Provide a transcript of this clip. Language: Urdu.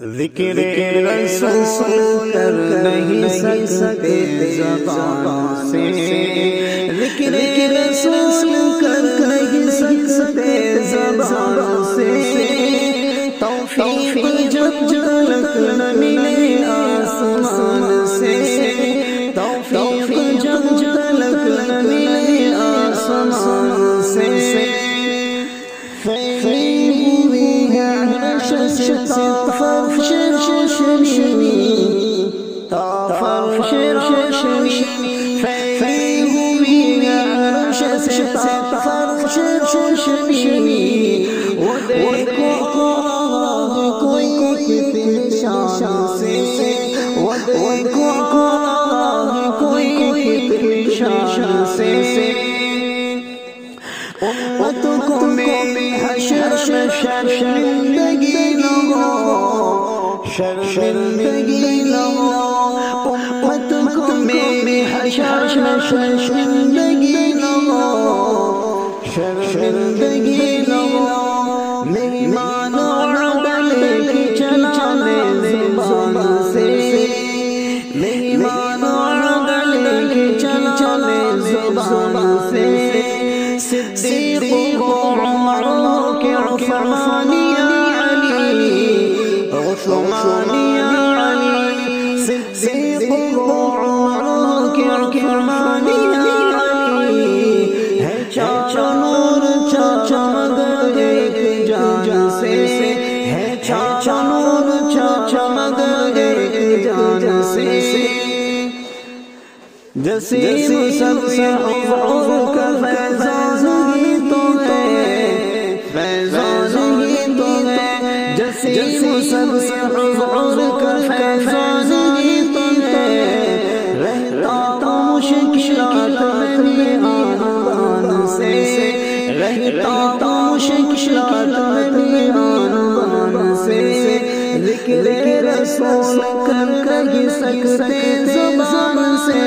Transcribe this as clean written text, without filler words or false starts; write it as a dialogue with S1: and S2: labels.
S1: ذکر رسول کر نہیں سکتے زبان سے، ذکر رسول کر نہیں سکتے زبان سے، توفیق جب جھلک نہ ملے آسمان سے، توفیق جب جھلک نہ ملے آسمان سے، فرش روشنی فرش روشنی پھیلی ہوئی عرش سے فرش روشنی، وہ دیکھو کوئی کتنے شان سے، وہ دیکھو کوئی کتنے شان سے، امت کو میری حشر میں شرمندگی نہ ہو، شرمندگی نہ ہو، امت کو میری حشر میں شرمندگی نہ ہو، شرمندگی نہ ہو، میری مانو گلے کی چلانے زبان سے، میری مانو گلے کی چلانے زبان سے، صدیق و عمر کے عثمان یا علی، عثمان یا علی، صدیق و عمر کے عثمان یا علی، ہے چاچا نور چاچا مگر ایک جان سے، ہے چاچا نور چاچا مگر ایک جان سے، جسیم سب سے حضور کا فیضان ہی تو ہے، فیضان ہی تو ہے، جسیم سب سے حضور کا فیضان ہی تو ہے، رہتا تو مشکلات میں آن سے، رہتا تو مشکلات میں آن سے، ذکر رسول کر نہیں سکتے زبان سے،